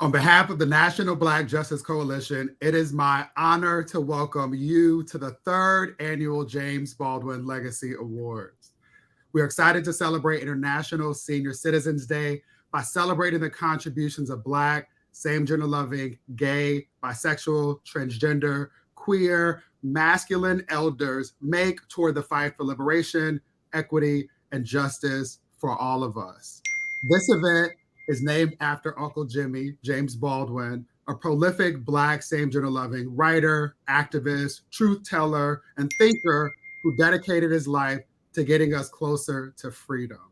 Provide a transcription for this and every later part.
On behalf of the National Black Justice Coalition, it is my honor to welcome you to the third annual James Baldwin Legacy Awards. We are excited to celebrate International Senior Citizens Day by celebrating the contributions of Black, same-gender loving, gay, bisexual, transgender, queer, masculine elders make toward the fight for liberation, equity, and justice for all of us. This event is named after Uncle Jimmy, James Baldwin, a prolific Black same-gender loving writer, activist, truth teller, and thinker who dedicated his life to getting us closer to freedom.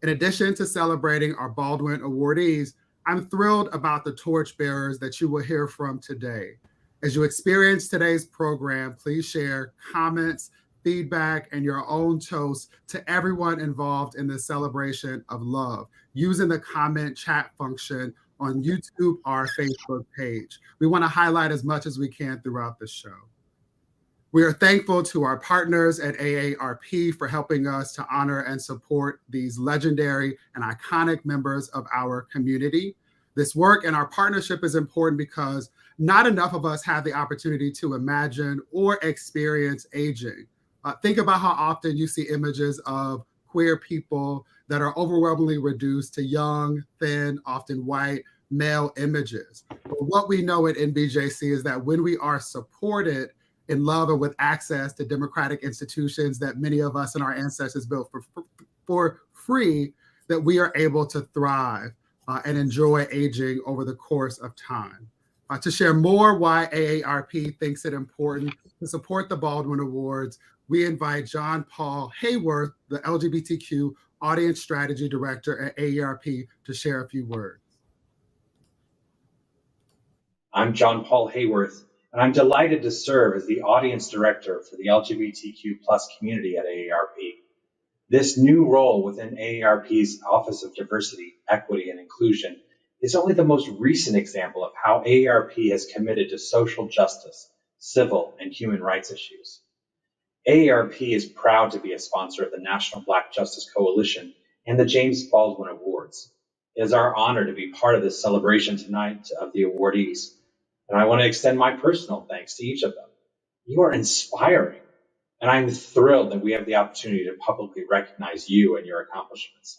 In addition to celebrating our Baldwin awardees, I'm thrilled about the torchbearers that you will hear from today. As you experience today's program, please share comments, feedback, and your own toast to everyone involved in this celebration of love using the comment chat function on YouTube or Facebook page. We want to highlight as much as we can throughout the show. We are thankful to our partners at AARP for helping us to honor and support these legendary and iconic members of our community. This work and our partnership is important because not enough of us have the opportunity to imagine or experience aging. Think about how often you see images of queer people that are overwhelmingly reduced to young, thin, often white, male images. But what we know at NBJC is that when we are supported in love and with access to democratic institutions that many of us and our ancestors built for free, that we are able to thrive and enjoy aging over the course of time. To share more why AARP thinks it important to support the Baldwin Awards, we invite John Paul Hayworth, the LGBTQ Audience Strategy Director at AARP, to share a few words. I'm John Paul Hayworth, and I'm delighted to serve as the Audience Director for the LGBTQ+ community at AARP. This new role within AARP's Office of Diversity, Equity, and Inclusion is only the most recent example of how AARP has committed to social justice, civil, and human rights issues. AARP is proud to be a sponsor of the National Black Justice Coalition and the James Baldwin Awards. It is our honor to be part of this celebration tonight of the awardees, and I want to extend my personal thanks to each of them. You are inspiring, and I'm thrilled that we have the opportunity to publicly recognize you and your accomplishments.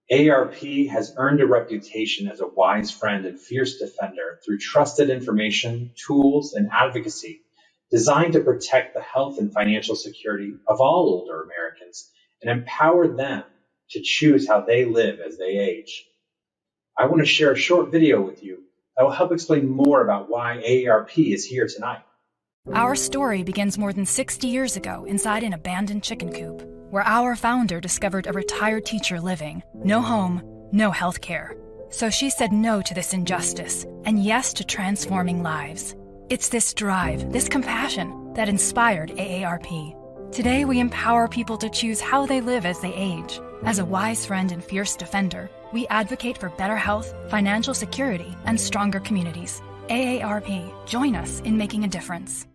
AARP has earned a reputation as a wise friend and fierce defender through trusted information, tools, and advocacy designed to protect the health and financial security of all older Americans and empower them to choose how they live as they age. I want to share a short video with you that will help explain more about why AARP is here tonight. Our story begins more than 60 years ago inside an abandoned chicken coop, where our founder discovered a retired teacher living, no home, no health care. So she said no to this injustice and yes to transforming lives. It's this drive, this compassion, that inspired AARP. Today, we empower people to choose how they live as they age. As a wise friend and fierce defender, we advocate for better health, financial security, and stronger communities. AARP, join us in making a difference.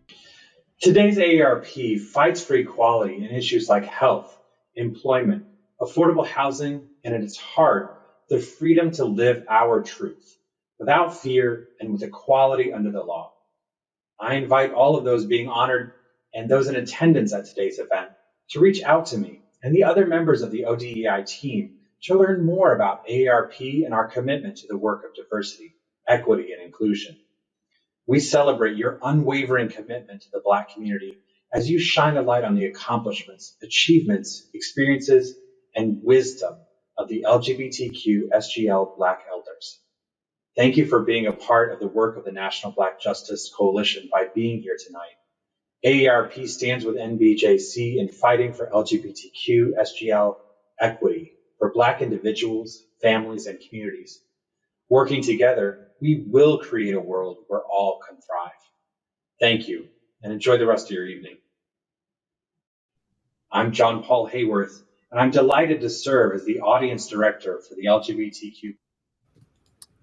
Today's AARP fights for equality in issues like health, employment, affordable housing, and at its heart, the freedom to live our truth, without fear and with equality under the law. I invite all of those being honored and those in attendance at today's event to reach out to me and the other members of the ODEI team to learn more about AARP and our commitment to the work of diversity, equity, and inclusion. We celebrate your unwavering commitment to the Black community as you shine a light on the accomplishments, achievements, experiences, and wisdom of the LGBTQ SGL Black elders. Thank you for being a part of the work of the National Black Justice Coalition by being here tonight. AARP stands with NBJC in fighting for LGBTQ SGL equity for Black individuals, families, and communities. Working together, we will create a world where all can thrive. Thank you, and enjoy the rest of your evening. I'm John Paul Hayworth, and I'm delighted to serve as the Audience Director for the LGBTQ.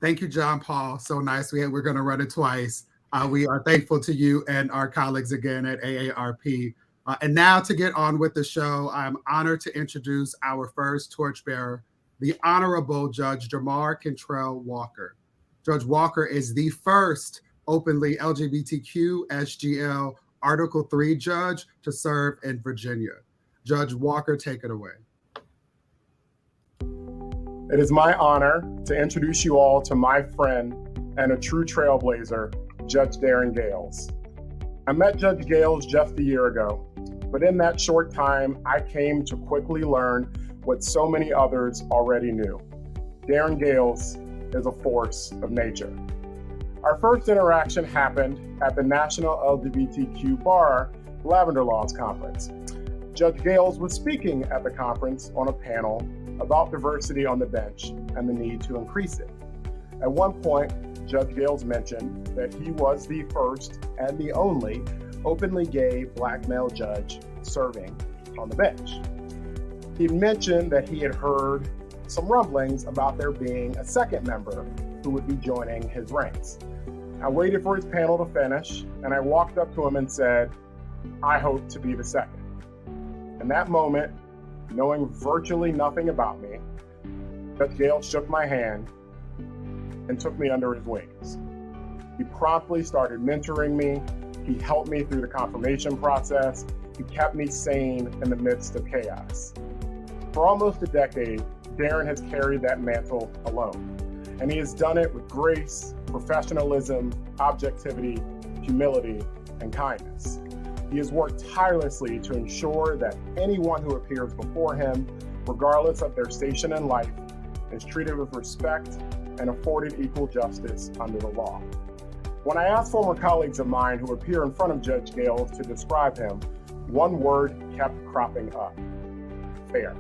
Thank you, John Paul. So nice. We're going to run it twice. We are thankful to you and our colleagues again at AARP. And now to get on with the show, I'm honored to introduce our first torchbearer, the Honorable Judge Jamar Cantrell Walker. Judge Walker is the first openly LGBTQ SGL Article 3 judge to serve in Virginia. Judge Walker, take it away. It is my honor to introduce you all to my friend and a true trailblazer, Judge Darren Gales. I met Judge Gales just a year ago, but in that short time, I came to quickly learn what so many others already knew. Darren Gales is a force of nature. Our first interaction happened at the National LGBTQ Bar Lavender Laws Conference. Judge Gales was speaking at the conference on a panel about diversity on the bench and the need to increase it. At one point, Judge Gales mentioned that he was the first and the only openly gay Black male judge serving on the bench. He mentioned that he had heard some rumblings about there being a second member who would be joining his ranks. I waited for his panel to finish, and I walked up to him and said, "I hope to be the second." In that moment, knowing virtually nothing about me, Judge Gales shook my hand and took me under his wings. He promptly started mentoring me. He helped me through the confirmation process. He kept me sane in the midst of chaos. For almost a decade, Darren has carried that mantle alone, and he has done it with grace, professionalism, objectivity, humility, and kindness. He has worked tirelessly to ensure that anyone who appears before him, regardless of their station in life, is treated with respect and afforded equal justice under the law. When I asked former colleagues of mine who appear in front of Judge Gales to describe him, one word kept cropping up: fair.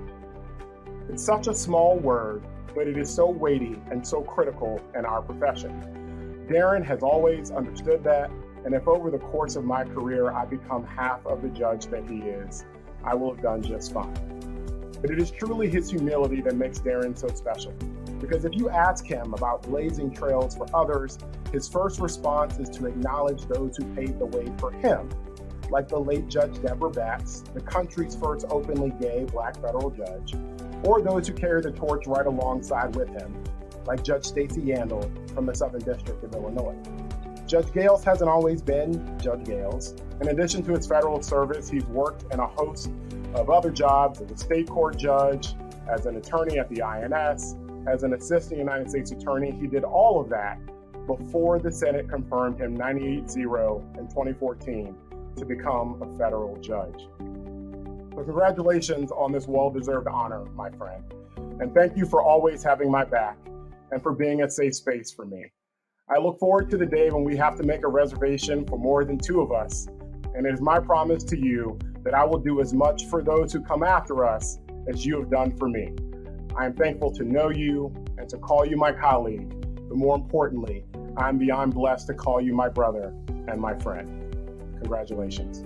It's such a small word, but it is so weighty and so critical in our profession. Darren has always understood that, and if over the course of my career I become half of the judge that he is, I will have done just fine. But it is truly his humility that makes Darren so special. Because if you ask him about blazing trails for others, his first response is to acknowledge those who paved the way for him, like the late Judge Deborah Batts, the country's first openly gay Black federal judge, or those who carried the torch right alongside with him, like Judge Stacey Yandel from the Southern District of Illinois. Judge Gales hasn't always been Judge Gales. In addition to his federal service, he's worked in a host of other jobs as a state court judge, as an attorney at the INS, as an assistant United States attorney. He did all of that before the Senate confirmed him 98-0 in 2014 to become a federal judge. So congratulations on this well-deserved honor, my friend. And thank you for always having my back and for being a safe space for me. I look forward to the day when we have to make a reservation for more than two of us. And it is my promise to you that I will do as much for those who come after us as you have done for me. I am thankful to know you and to call you my colleague, but more importantly, I'm beyond blessed to call you my brother and my friend. Congratulations.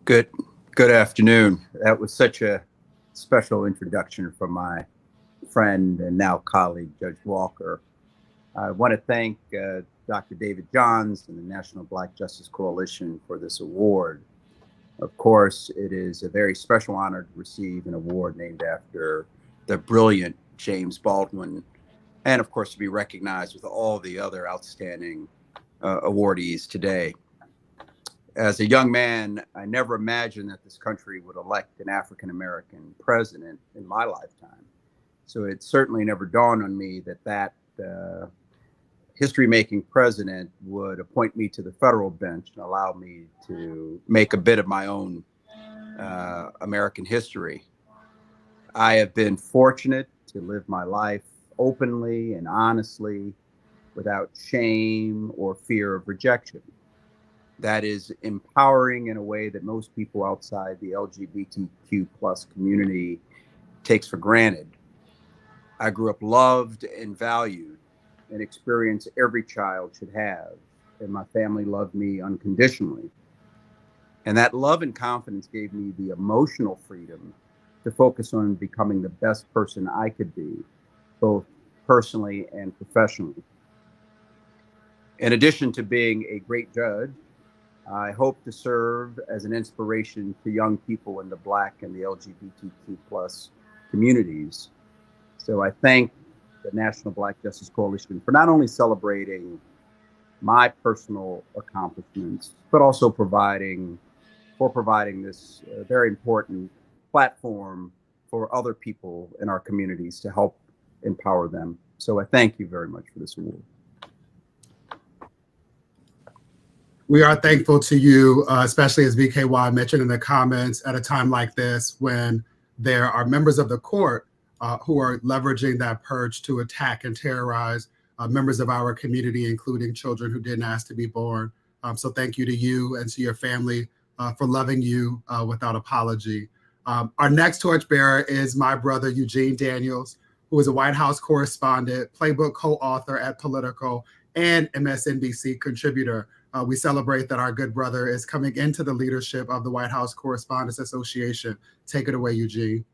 Good afternoon. That was such a special introduction from my friend and now colleague, Judge Walker. I want to thank Dr. David Johns and the National Black Justice Coalition for this award. Of course, it is a very special honor to receive an award named after the brilliant James Baldwin, and of course to be recognized with all the other outstanding awardees today. As a young man, I never imagined that this country would elect an African-American president in my lifetime. So it certainly never dawned on me that history-making president would appoint me to the federal bench and allow me to make a bit of my own American history. I have been fortunate to live my life openly and honestly, without shame or fear of rejection. That is empowering in a way that most people outside the LGBTQ plus community takes for granted. I grew up loved and valued, an experience every child should have, and my family loved me unconditionally. And that love and confidence gave me the emotional freedom to focus on becoming the best person I could be, both personally and professionally. In addition to being a great judge, I hope to serve as an inspiration to young people in the Black and the LGBTQ plus communities. So I thank the National Black Justice Coalition for not only celebrating my personal accomplishments, but also providing this very important platform for other people in our communities to help empower them. So I thank you very much for this award. We are thankful to you, especially as VKY mentioned in the comments, at a time like this when there are members of the court who are leveraging that purge to attack and terrorize members of our community, including children who didn't ask to be born. So thank you to you and to your family for loving you without apology. Our next torchbearer is my brother, Eugene Daniels, who is a White House correspondent, Playbook co-author at Politico, and MSNBC contributor. We celebrate that our good brother is coming into the leadership of the White House Correspondents Association. Take it away, Eugene.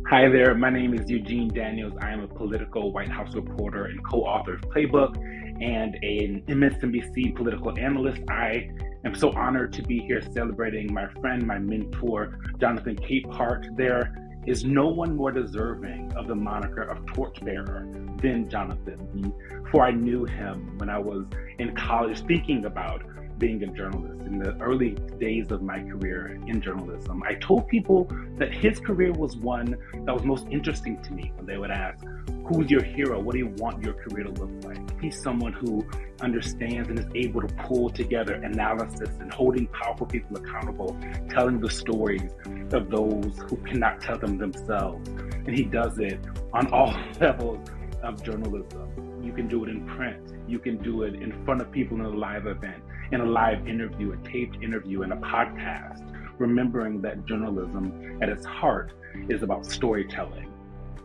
Hi there, my name is Eugene Daniels. I am a Politico White House reporter and co-author of Playbook and an MSNBC political analyst. I am so honored to be here celebrating my friend, my mentor, Jonathan Capehart. There is no one more deserving of the moniker of torchbearer than Jonathan. Before I knew him, when I was in college thinking about being a journalist, in the early days of my career in journalism, I told people that his career was one that was most interesting to me when they would ask, who's your hero? What do you want your career to look like? He's someone who understands and is able to pull together analysis and holding powerful people accountable, telling the stories of those who cannot tell them themselves. And he does it on all levels of journalism. You can do it in print. You can do it in front of people in a live event, in a live interview, a taped interview, and a podcast, remembering that journalism at its heart is about storytelling.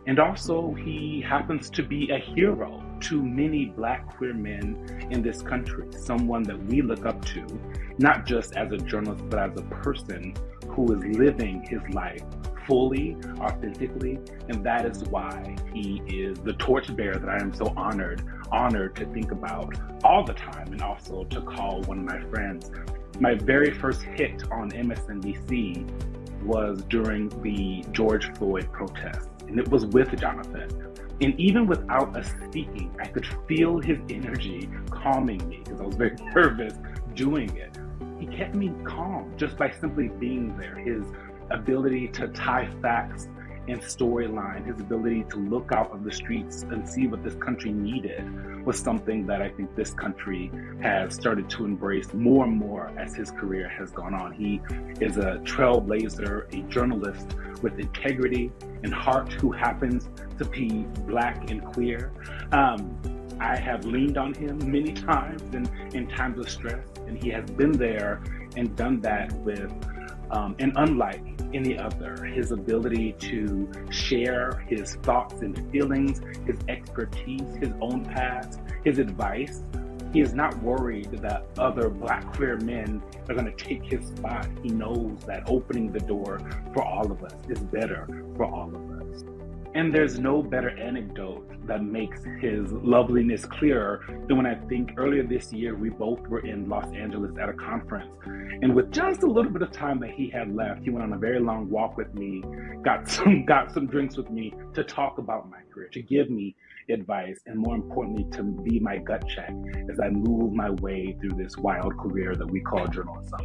And also, he happens to be a hero to many Black queer men in this country, someone that we look up to, not just as a journalist, but as a person who is living his life fully, authentically, and that is why he is the torchbearer that I am so honored to think about all the time, and also to call one of my friends. My very first hit on MSNBC was during the George Floyd protests, and it was with Jonathan. And even without us speaking, I could feel his energy calming me because I was very nervous doing it. He kept me calm just by simply being there. His ability to tie facts and storyline, his ability to look out of the streets and see what this country needed was something that I think this country has started to embrace more and more as his career has gone on. He is a trailblazer, a journalist with integrity and heart who happens to be Black and queer. I have leaned on him many times in times of stress, and he has been there and done that with and unlike any other, his ability to share his thoughts and feelings, his expertise, his own past, his advice. He is not worried that other Black queer men are going to take his spot. He knows that opening the door for all of us is better for all of us. And there's no better anecdote that makes his loveliness clearer than when I think earlier this year, we both were in Los Angeles at a conference. And with just a little bit of time that he had left, he went on a very long walk with me, got some drinks with me to talk about my career, to give me advice, and more importantly, to be my gut check as I move my way through this wild career that we call journalism.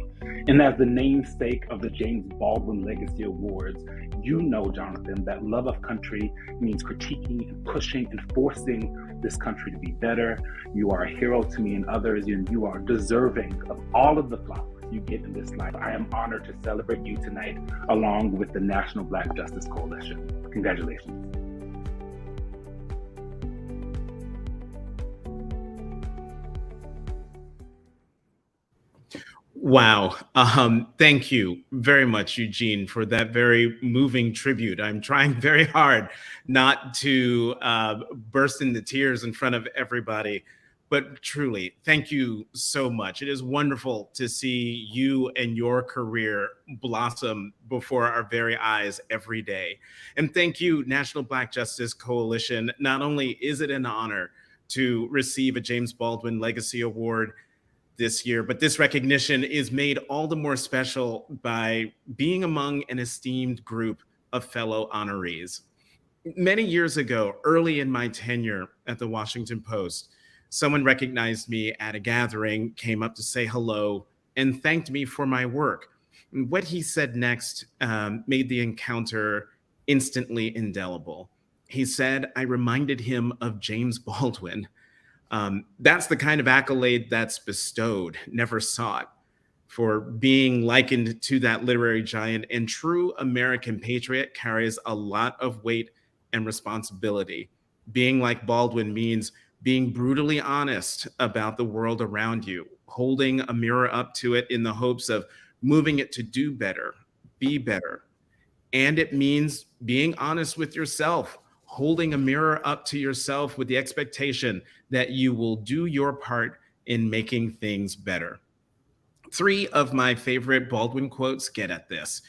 And as the namesake of the James Baldwin Legacy Awards, you know, Jonathan, that love of country means critiquing and pushing and forcing this country to be better. You are a hero to me and others, and you are deserving of all of the flowers you get in this life. I am honored to celebrate you tonight along with the National Black Justice Coalition. Congratulations. Wow. Thank you very much, Eugene, for that very moving tribute. I'm trying very hard not to burst into tears in front of everybody. But truly, thank you so much. It is wonderful to see you and your career blossom before our very eyes every day. And thank you, National Black Justice Coalition. Not only is it an honor to receive a James Baldwin Legacy Award this year, but this recognition is made all the more special by being among an esteemed group of fellow honorees. Many years ago, early in my tenure at the Washington Post, someone recognized me at a gathering, came up to say hello, and thanked me for my work. What he said next made the encounter instantly indelible. He said, I reminded him of James Baldwin. That's the kind of accolade that's bestowed, never sought, for being likened to that literary giant. And true American patriot carries a lot of weight and responsibility. Being like Baldwin means being brutally honest about the world around you, holding a mirror up to it in the hopes of moving it to do better, be better. And it means being honest with yourself, holding a mirror up to yourself with the expectation that you will do your part in making things better. 3 of my favorite Baldwin quotes get at this.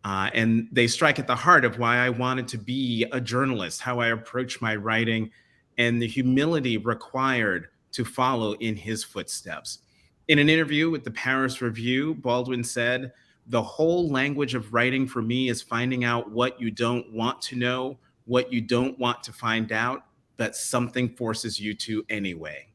And they strike at the heart of why I wanted to be a journalist, how I approach my writing, and the humility required to follow in his footsteps. In an interview with the Paris Review, Baldwin said, the whole language of writing for me is finding out what you don't want to know, what you don't want to find out, but something forces you to anyway.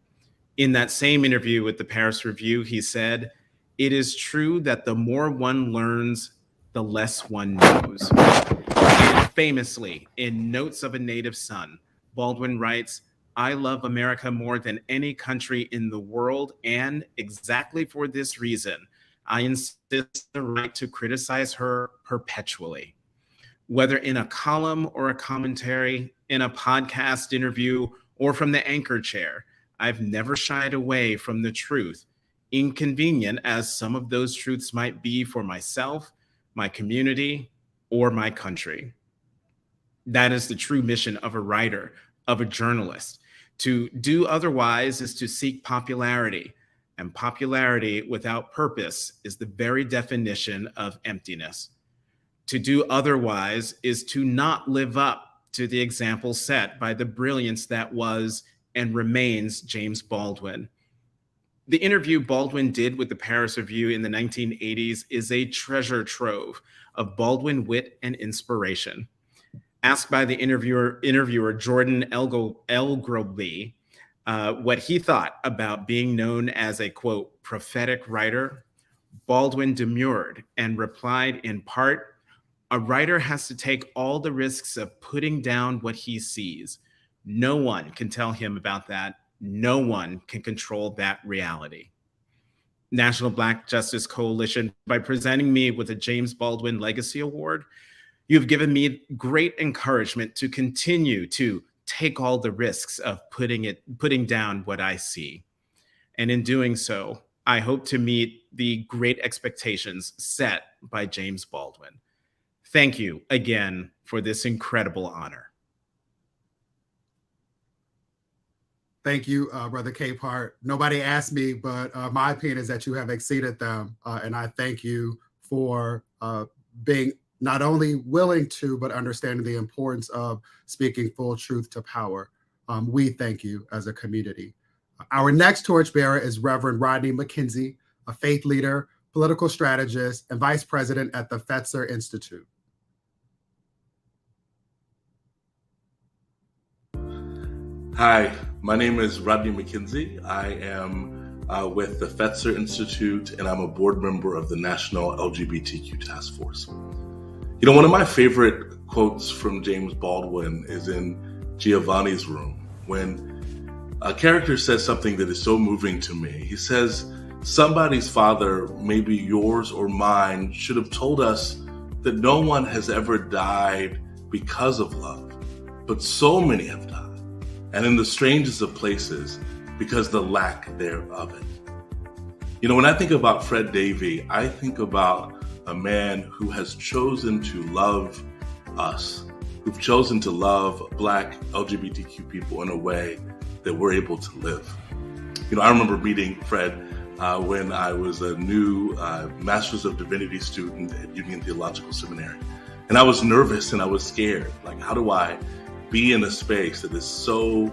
In that same interview with the Paris Review, he said, it is true that the more one learns, the less one knows. And famously, in Notes of a Native Son, Baldwin writes, I love America more than any country in the world, and exactly for this reason, I insist the right to criticize her perpetually. Whether in a column or a commentary, in a podcast interview, or from the anchor chair, I've never shied away from the truth, inconvenient as some of those truths might be for myself, my community, or my country. That is the true mission of a writer, of a journalist. To do otherwise is to seek popularity, and popularity without purpose is the very definition of emptiness. To do otherwise is to not live up to the example set by the brilliance that was and remains James Baldwin. The interview Baldwin did with the Paris Review in the 1980s is a treasure trove of Baldwin wit and inspiration. Asked by the interviewer Jordan Elgroby what he thought about being known as a, quote, prophetic writer, Baldwin demurred and replied in part, a writer has to take all the risks of putting down what he sees. No one can tell him about that. No one can control that reality. National Black Justice Coalition, by presenting me with a James Baldwin Legacy Award, you've given me great encouragement to continue to take all the risks of putting down what I see. And in doing so, I hope to meet the great expectations set by James Baldwin. Thank you again for this incredible honor. Thank you, Brother Capehart. Nobody asked me, but my opinion is that you have exceeded them. And I thank you for being not only willing to, but understanding the importance of speaking full truth to power. We thank you as a community. Our next torchbearer is Reverend Rodney McKenzie, a faith leader, political strategist, and vice president at the Fetzer Institute. Hi, my name is Rodney McKenzie. I am with the Fetzer Institute, and I'm a board member of the National LGBTQ Task Force. You know, one of my favorite quotes from James Baldwin is in Giovanni's Room, when a character says something that is so moving to me. He says, somebody's father, maybe yours or mine, should have told us that no one has ever died because of love, but so many have died. And in the strangest of places, because the lack thereof it. You know, when I think about Fred Davey, I think about a man who has chosen to love us, who've chosen to love Black LGBTQ people in a way that we're able to live. I remember meeting Fred when I was a new Master's of Divinity student at Union Theological Seminary. And I was nervous and I was scared. Like, how do I be in a space that is so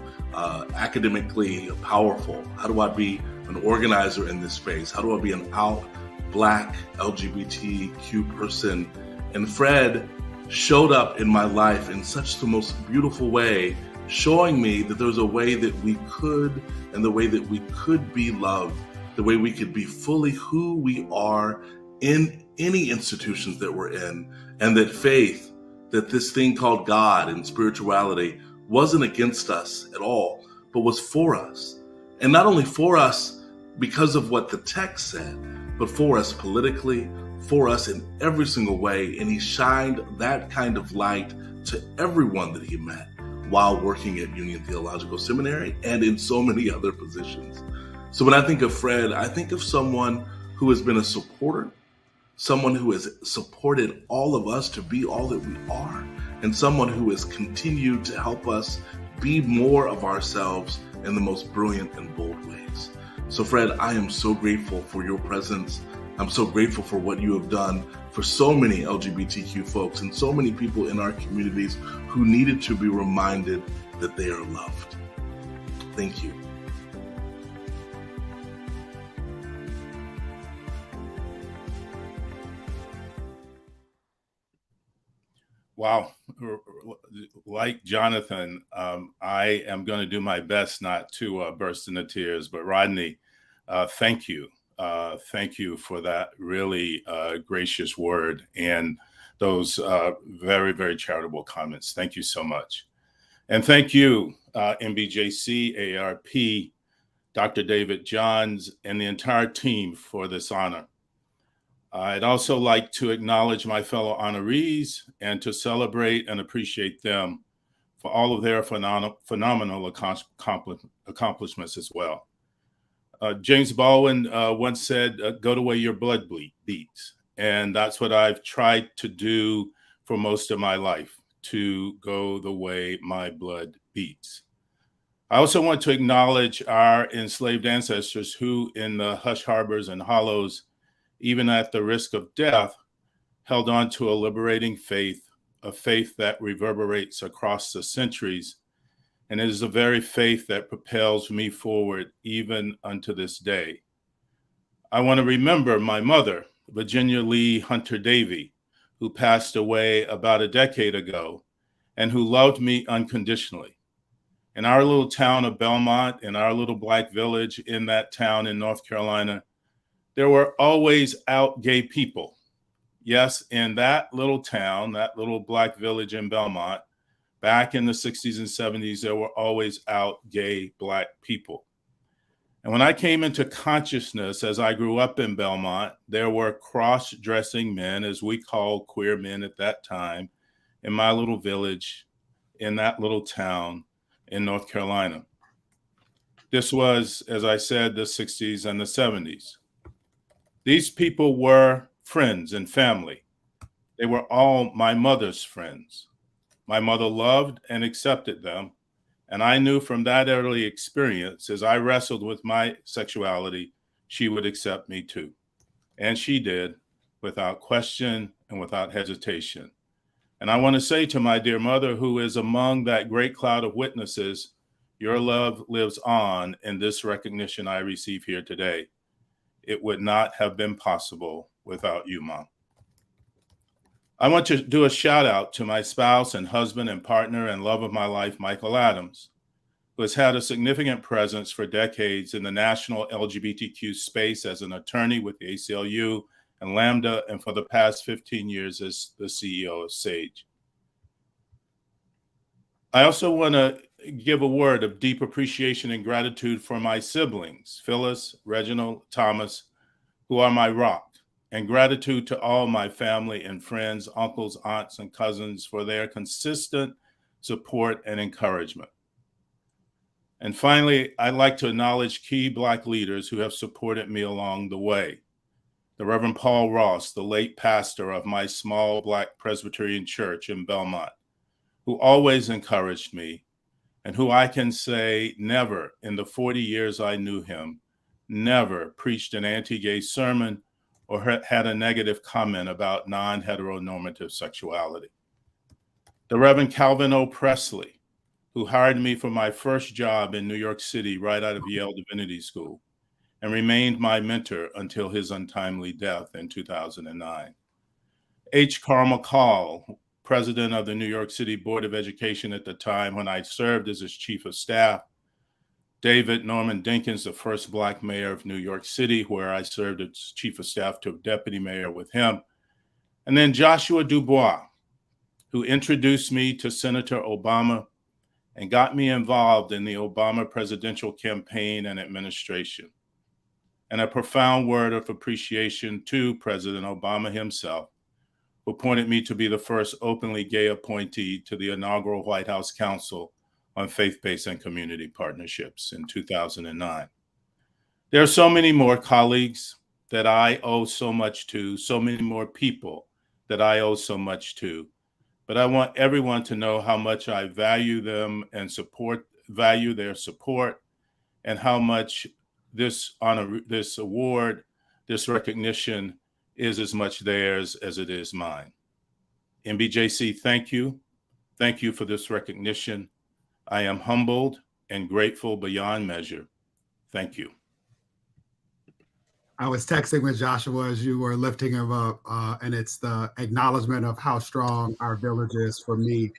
academically powerful? How do I be an organizer in this space? How do I be an out Black LGBTQ person? And Fred showed up in my life in such the most beautiful way, showing me that there's a way that we could, and the way that we could be loved, the way we could be fully who we are in any institutions that we're in, and that faith, that this thing called God and spirituality wasn't against us at all, but was for us. And not only for us because of what the text said, but for us politically, for us in every single way. And he shined that kind of light to everyone that he met while working at Union Theological Seminary and in so many other positions. So when I think of Fred, I think of someone who has been a supporter, someone who has supported all of us to be all that we are, and someone who has continued to help us be more of ourselves in the most brilliant and bold ways. So Fred, I am so grateful for your presence. I'm so grateful for what you have done for so many LGBTQ folks and so many people in our communities who needed to be reminded that they are loved. Thank you. Wow. Like Jonathan, I am going to do my best not to burst into tears, but Rodney, thank you. Thank you for that really gracious word and those very, very charitable comments. Thank you so much. And thank you, MBJC, AARP, Dr. David Johns, and the entire team for this honor. I'd also like to acknowledge my fellow honorees and to celebrate and appreciate them for all of their phenomenal accomplishments as well. James Baldwin once said, go the way your blood beats. And that's what I've tried to do for most of my life, to go the way my blood beats. I also want to acknowledge our enslaved ancestors who, in the hush harbors and hollows, even at the risk of death, held on to a liberating faith, a faith that reverberates across the centuries. And it is the very faith that propels me forward even unto this day. I want to remember my mother, Virginia Lee Hunter Davy, who passed away about a decade ago and who loved me unconditionally. In our little town of Belmont, in our little Black village in that town in North Carolina, there were always out gay people. Yes, in that little town, that little Black village in Belmont, back in the 60s and 70s, there were always out gay Black people. And when I came into consciousness as I grew up in Belmont, there were cross-dressing men, as we called queer men at that time, in my little village, in that little town in North Carolina. This was, as I said, the 60s and the 70s. These people were friends and family. They were all my mother's friends. My mother loved and accepted them. And I knew from that early experience, as I wrestled with my sexuality, she would accept me too. And she did, without question and without hesitation. And I want to say to my dear mother, who is among that great cloud of witnesses, your love lives on in this recognition I receive here today. It would not have been possible without you, Mom. I want to do a shout out to my spouse and husband and partner and love of my life, Michael Adams, who has had a significant presence for decades in the national LGBTQ space as an attorney with the ACLU and Lambda, and for the past 15 years as the CEO of SAGE. I also want to give a word of deep appreciation and gratitude for my siblings, Phyllis, Reginald, Thomas, who are my rock, and gratitude to all my family and friends, uncles, aunts, and cousins for their consistent support and encouragement. And finally, I'd like to acknowledge key Black leaders who have supported me along the way. The Reverend Paul Ross, the late pastor of my small Black Presbyterian church in Belmont, who always encouraged me and who I can say never in the 40 years I knew him, never preached an anti-gay sermon or had a negative comment about non-heteronormative sexuality. The Reverend Calvin O. Presley, who hired me for my first job in New York City right out of Yale Divinity School and remained my mentor until his untimely death in 2009. H. Carl McCall, president of the New York City Board of Education at the time when I served as his chief of staff. David Norman Dinkins, the first Black mayor of New York City, where I served as chief of staff to deputy mayor with him. And then Joshua Dubois, who introduced me to Senator Obama and got me involved in the Obama presidential campaign and administration. And a profound word of appreciation to President Obama himself, who appointed me to be the first openly gay appointee to the inaugural White House Council on Faith-Based and Community Partnerships in 2009. There are so many more colleagues that I owe so much to, so many more people that I owe so much to. But I want everyone to know how much I value them and value their support, and how much this honor, this award, this recognition is as much theirs as it is mine. NBJC, thank you. Thank you for this recognition. I am humbled and grateful beyond measure. Thank you. I was texting with Joshua as you were lifting him up, and it's the acknowledgement of how strong our village is for me.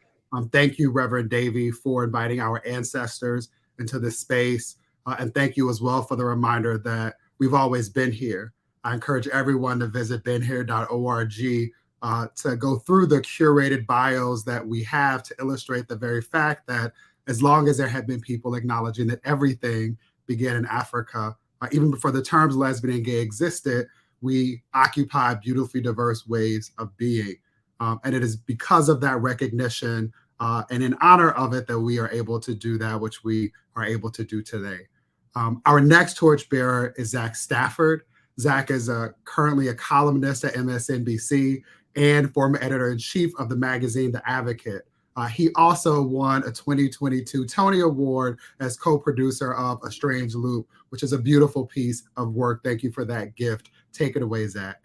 Thank you, Reverend Davey, for inviting our ancestors into this space. And thank you as well for the reminder that we've always been here. I encourage everyone to visit beenhere.org to go through the curated bios that we have to illustrate the very fact that as long as there have been people acknowledging that everything began in Africa, even before the terms lesbian and gay existed, we occupy beautifully diverse ways of being. And it is because of that recognition and in honor of it that we are able to do that, which we are able to do today. Our next torchbearer is Zach Stafford. Zach is currently a columnist at MSNBC and former editor-in-chief of the magazine The Advocate. He also won a 2022 Tony Award as co-producer of A Strange Loop, which is a beautiful piece of work. Thank you for that gift. Take it away, Zach.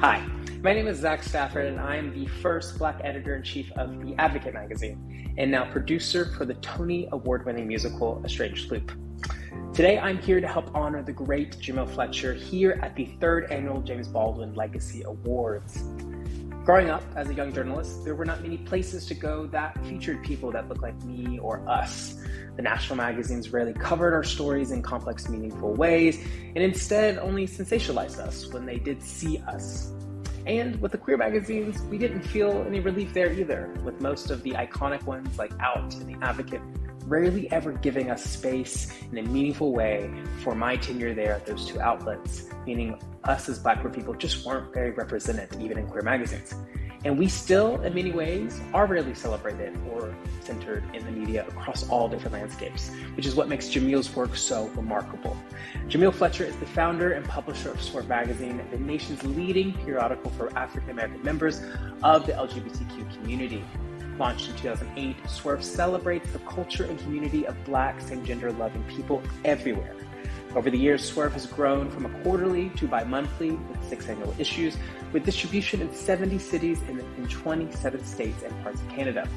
Hi, my name is Zach Stafford, and I am the first Black editor-in-chief of The Advocate magazine, and now producer for the Tony Award-winning musical A Strange Loop. Today, I'm here to help honor the great Jamil Fletcher here at the 3rd Annual James Baldwin Legacy Awards. Growing up as a young journalist, there were not many places to go that featured people that looked like me or us. The national magazines rarely covered our stories in complex, meaningful ways, and instead only sensationalized us when they did see us. And with the queer magazines, we didn't feel any relief there either, with most of the iconic ones like Out and The Advocate rarely ever giving us space in a meaningful way for my tenure there at those two outlets, meaning us as Black queer people just weren't very represented even in queer magazines. And we still, in many ways, are rarely celebrated or centered in the media across all different landscapes, which is what makes Jamil's work so remarkable. Jamil Fletcher is the founder and publisher of Swerve Magazine, the nation's leading periodical for African American members of the LGBTQ community. Launched in 2008, Swerve celebrates the culture and community of Black, same-gender loving people everywhere. Over the years, Swerve has grown from a quarterly to bi-monthly with 6 annual issues, with distribution in 70 cities in 27 states and parts of Canada.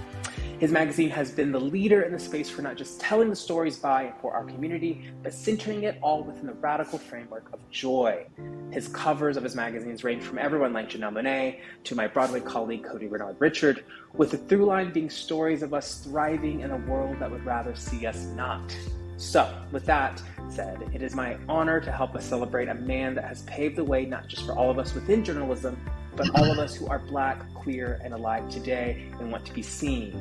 His magazine has been the leader in the space for not just telling the stories by and for our community, but centering it all within the radical framework of joy. His covers of his magazines range from everyone like Janelle Monáe to my Broadway colleague Cody Renard Richard, with the through line being stories of us thriving in a world that would rather see us not. So, with that said, it is my honor to help us celebrate a man that has paved the way not just for all of us within journalism, but all of us who are Black, queer, and alive today and want to be seen.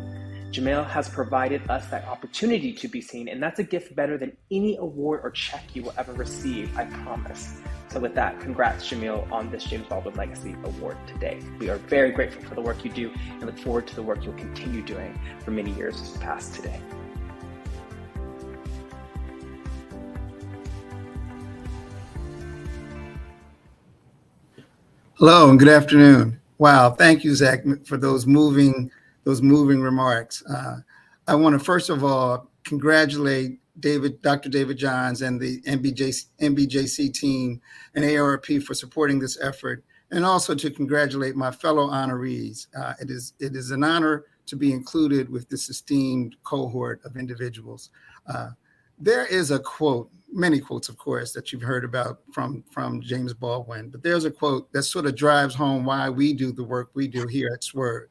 Jamil has provided us that opportunity to be seen, and that's a gift better than any award or check you will ever receive, I promise. So with that, congrats, Jamil, on this James Baldwin Legacy Award today. We are very grateful for the work you do and look forward to the work you'll continue doing for many years past today. Hello and good afternoon. Wow, thank you, Zach, for those moving remarks. I want to first of all congratulate Dr. David Johns and the NBJC team and AARP for supporting this effort, and also to congratulate my fellow honorees. It is an honor to be included with this esteemed cohort of individuals. There is a quote, many quotes, of course, that you've heard about from James Baldwin, but there's a quote that sort of drives home why we do the work we do here at Swerve.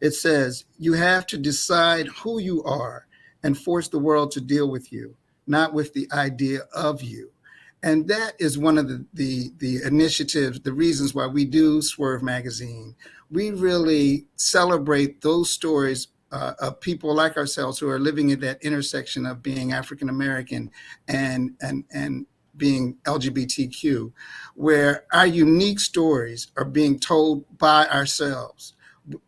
It says, "You have to decide who you are and force the world to deal with you, not with the idea of you." And that is one of the initiatives, the reasons why we do Swerve Magazine. We really celebrate those stories of people like ourselves who are living at that intersection of being African American and being LGBTQ, where our unique stories are being told by ourselves.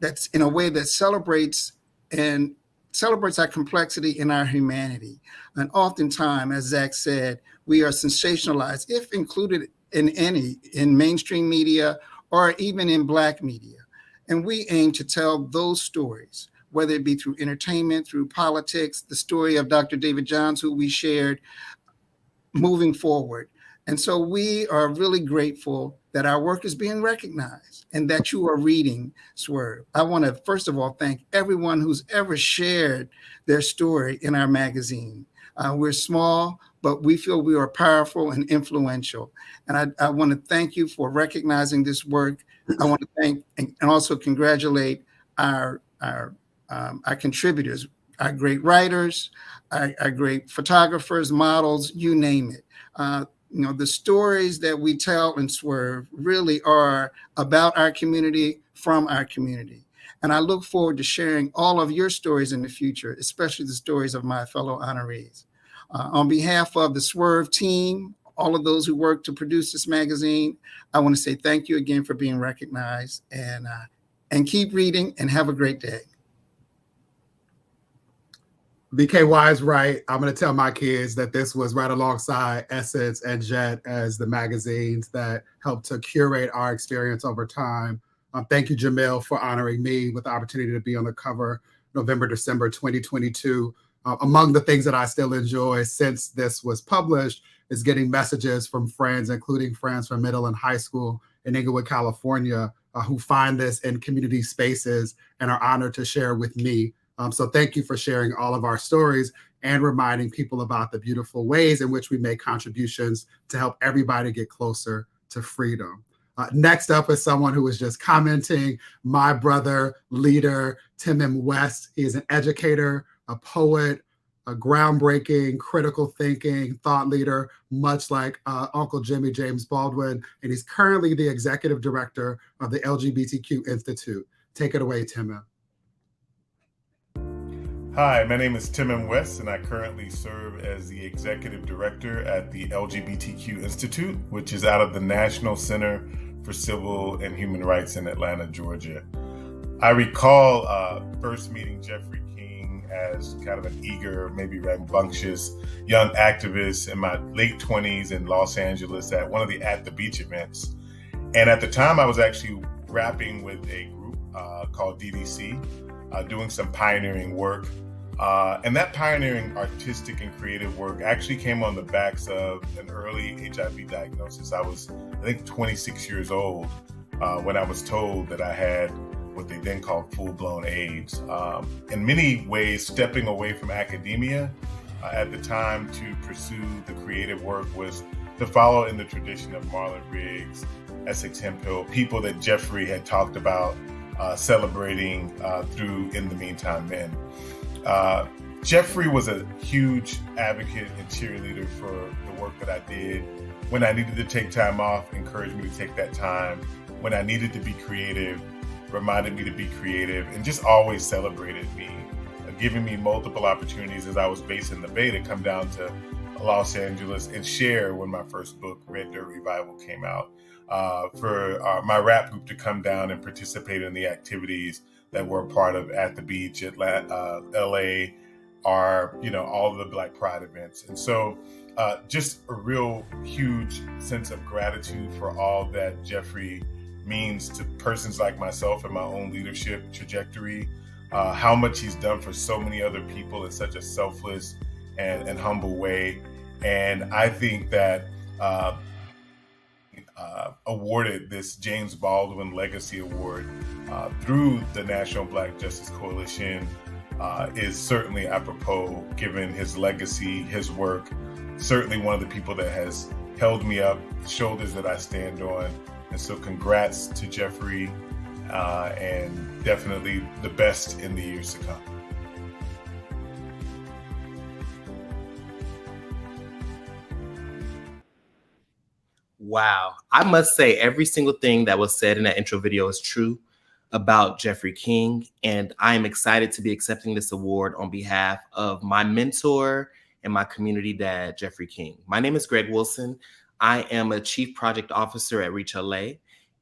That's in a way that celebrates our complexity and our humanity. And oftentimes, as Zach said, we are sensationalized, if included in mainstream media or even in Black media. And we aim to tell those stories, whether it be through entertainment, through politics, the story of Dr. David Johns, who we shared, moving forward. And so we are really grateful that our work is being recognized and that you are reading Swerve. I want to, first of all, thank everyone who's ever shared their story in our magazine. We're small, but we feel we are powerful and influential. And I want to thank you for recognizing this work. I want to thank and also congratulate our contributors, our great writers, our great photographers, models, you name it. The stories that we tell in Swerve really are about our community, from our community. And I look forward to sharing all of your stories in the future, especially the stories of my fellow honorees. On behalf of the Swerve team, all of those who work to produce this magazine, I want to say thank you again for being recognized, and keep reading and have a great day. BKY is right. I'm going to tell my kids that this was right alongside Essence and Jet as the magazines that helped to curate our experience over time. Thank you, Jamil, for honoring me with the opportunity to be on the cover November, December 2022. Among the things that I still enjoy since this was published is getting messages from friends, including friends from middle and high school in Inglewood, California, who find this in community spaces and are honored to share with me. So thank you for sharing all of our stories and reminding people about the beautiful ways in which we make contributions to help everybody get closer to freedom. Next up is someone who was just commenting, my brother, leader, Tim M. West. He is an educator, a poet, a groundbreaking, critical thinking thought leader, much like Uncle Jimmy, James Baldwin, and he's currently the executive director of the LGBTQ Institute. Take it away, Tim. Hi, my name is Tim M. West, and I currently serve as the executive director at the LGBTQ Institute, which is out of the National Center for Civil and Human Rights in Atlanta, Georgia. I recall first meeting Jeffrey King as kind of an eager, maybe rambunctious young activist in my late 20s in Los Angeles at one of the At the Beach events. And at the time, I was actually rapping with a group called DDC, doing some pioneering work. And that pioneering artistic and creative work actually came on the backs of an early HIV diagnosis. I was, I think, 26 years old when I was told that I had what they then called full-blown AIDS. In many ways, stepping away from academia at the time to pursue the creative work was to follow in the tradition of Marlon Riggs, Essex Hemphill, people that Jeffrey had talked about celebrating through In the Meantime Men. Jeffrey was a huge advocate and cheerleader for the work that I did. When I needed to take time off, encouraged me to take that time. When I needed to be creative, reminded me to be creative, and just always celebrated me, giving me multiple opportunities as I was based in the Bay to come down to Los Angeles and share when my first book, Red Dirt Revival, came out. For my rap group to come down and participate in the activities that were a part of At the Beach, Atlanta, LA, are, all of the Black Pride events. And so just a real huge sense of gratitude for all that Jeffrey means to persons like myself and my own leadership trajectory. how much he's done for so many other people in such a selfless and humble way. And I think that awarded this James Baldwin Legacy Award through the National Black Justice Coalition is certainly apropos, given his legacy, his work. Certainly one of the people that has held me up, the shoulders that I stand on. And so congrats to Jeffrey, and definitely the best in the years to come. Wow. I must say every single thing that was said in that intro video is true about Jeffrey King. And I am excited to be accepting this award on behalf of my mentor and my community dad, Jeffrey King. My name is Greg Wilson. I am a chief project officer at Reach LA.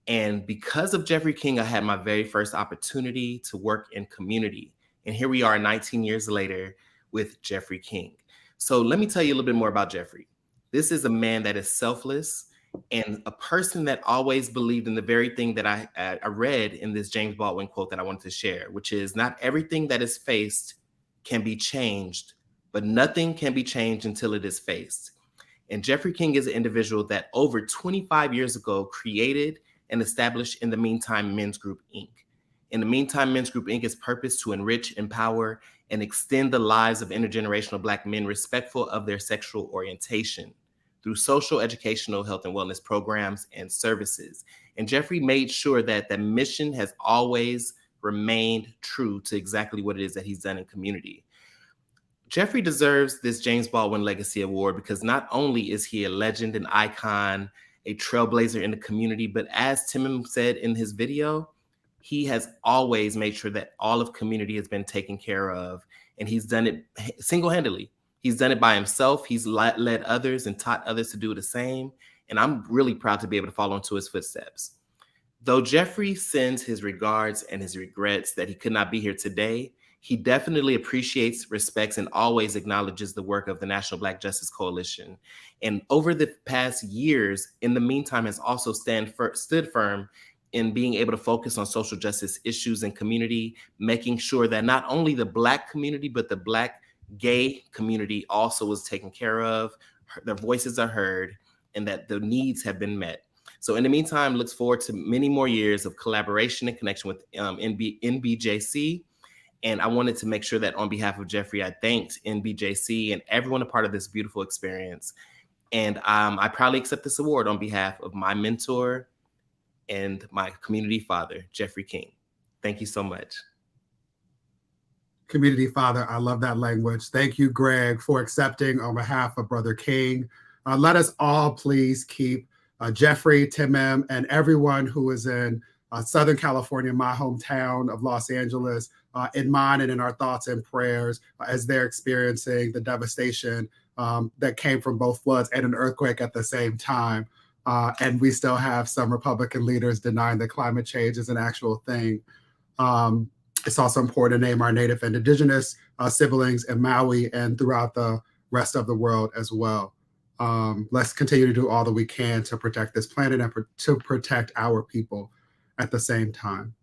And because of Jeffrey King, I had my very first opportunity to work in community. And here we are 19 years later with Jeffrey King. So let me tell you a little bit more about Jeffrey. This is a man that is selfless and a person that always believed in the very thing that I read in this James Baldwin quote that I wanted to share, which is, not everything that is faced can be changed, but nothing can be changed until it is faced. And Jeffrey King is an individual that over 25 years ago created and established In the Meantime Men's Group, Inc. In the Meantime Men's Group, Inc. is purpose to enrich, empower, and extend the lives of intergenerational Black men respectful of their sexual orientation through social, educational, health, and wellness programs and services. And Jeffrey made sure that the mission has always remained true to exactly what it is that he's done in community. Jeffrey deserves this James Baldwin Legacy Award because not only is he a legend, an icon, a trailblazer in the community, but as Timon said in his video, he has always made sure that all of community has been taken care of, and he's done it single-handedly. He's done it by himself. He's led others and taught others to do the same. And I'm really proud to be able to follow into his footsteps. Though Jeffrey sends his regards and his regrets that he could not be here today, he definitely appreciates, respects, and always acknowledges the work of the National Black Justice Coalition. And over the past years, In the Meantime, has also stood firm in being able to focus on social justice issues and community, making sure that not only the Black community, but the Black gay community also is taken care of, their voices are heard, and that the needs have been met. So In the Meantime, looks forward to many more years of collaboration and connection with NBJC. And I wanted to make sure that on behalf of Jeffrey, I thanked NBJC and everyone a part of this beautiful experience. And I proudly accept this award on behalf of my mentor and my community father, Jeffrey King. Thank you so much. Community father, I love that language. Thank you, Greg, for accepting on behalf of Brother King. Let us all please keep Jeffrey, Timem, and everyone who is in Southern California, my hometown of Los Angeles, in mind and in our thoughts and prayers as they're experiencing the devastation that came from both floods and an earthquake at the same time. And we still have some Republican leaders denying that climate change is an actual thing. It's also important to name our Native and Indigenous siblings in Maui and throughout the rest of the world as well. Let's continue to do all that we can to protect this planet and to protect our people at the same time.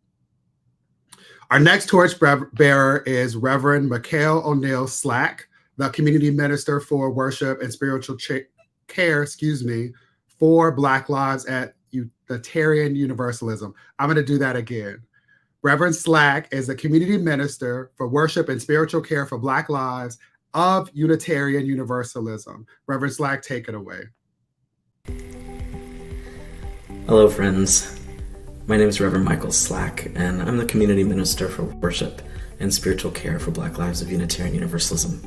Our next torch bearer is Reverend Mikhail O'Neill Slack, the Community Minister for Worship and Spiritual Care, for Black Lives at Unitarian Universalism. I'm going to do that again. Reverend Slack is a Community Minister for Worship and Spiritual Care for Black Lives of Unitarian Universalism. Reverend Slack, take it away. Hello, friends. My name is Reverend Michael Slack, and I'm the Community Minister for Worship and Spiritual Care for Black Lives of Unitarian Universalism,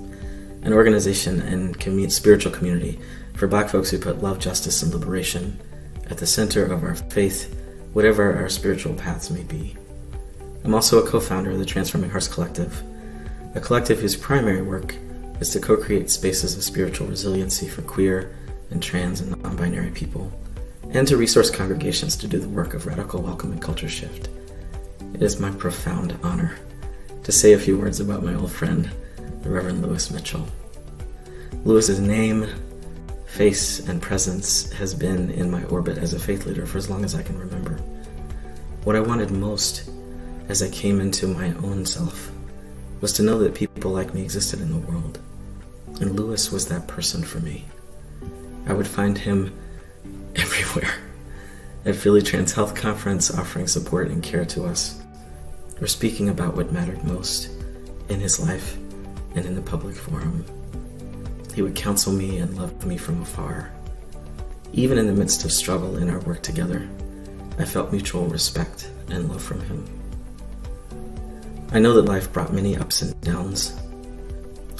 an organization and spiritual community for Black folks who put love, justice, and liberation at the center of our faith, whatever our spiritual paths may be. I'm also a co-founder of the Transforming Hearts Collective, a collective whose primary work is to co-create spaces of spiritual resiliency for queer and trans and non-binary people, and to resource congregations to do the work of radical welcome and culture shift. It is my profound honor to say a few words about my old friend, the Reverend Lewis Mitchell. Lewis's name, face, and presence has been in my orbit as a faith leader for as long as I can remember. What I wanted most as I came into my own self was to know that people like me existed in the world. And Lewis was that person for me. I would find him everywhere. At Philly Trans Health Conference, offering support and care to us, or speaking about what mattered most in his life and in the public forum. He would counsel me and love me from afar. Even in the midst of struggle in our work together, I felt mutual respect and love from him. I know that life brought many ups and downs,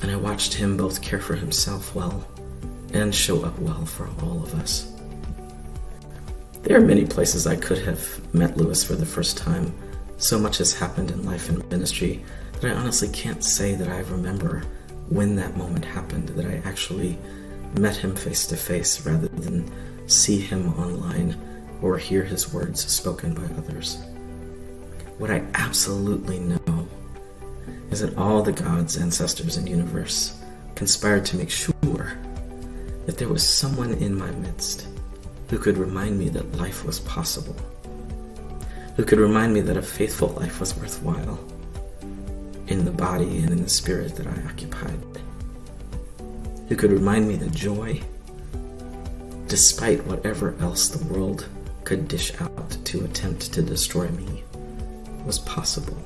and I watched him both care for himself well and show up well for all of us. There are many places I could have met Lewis for the first time. So much has happened in life and ministry that I honestly can't say that I remember when that moment happened, that I actually met him face to face rather than see him online or hear his words spoken by others. What I absolutely know is that all the gods, ancestors, and universe conspired to make sure that there was someone in my midst who could remind me that life was possible, who could remind me that a faithful life was worthwhile in the body and in the spirit that I occupied, who could remind me that joy, despite whatever else the world could dish out to attempt to destroy me, was possible.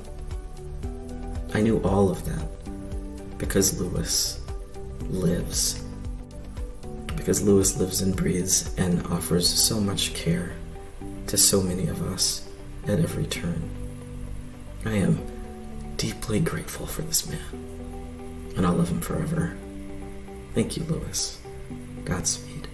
I knew all of that because Lewis lives. Because Lewis lives and breathes and offers so much care to so many of us at every turn. I am deeply grateful for this man, and I'll love him forever. Thank you, Lewis. Godspeed.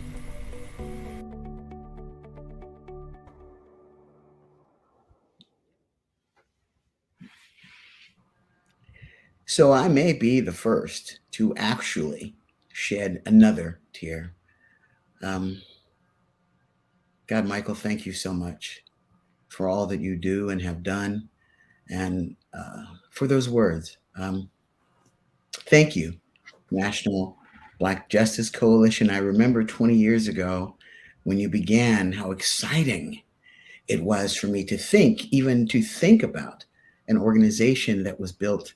So I may be the first to actually shed another tear. God, Michael, thank you so much for all that you do and have done, and for those words. Thank you, National Black Justice Coalition. I remember 20 years ago when you began, how exciting it was for me to think about an organization that was built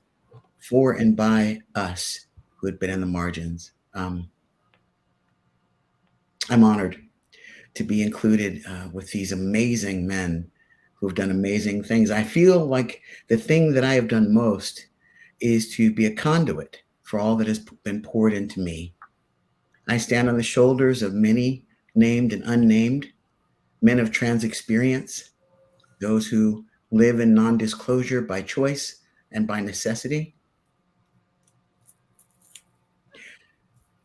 for and by us who had been in the margins. I'm honored to be included with these amazing men who've done amazing things. I feel like the thing that I have done most is to be a conduit for all that has been poured into me. I stand on the shoulders of many named and unnamed men of trans experience, those who live in non-disclosure by choice and by necessity.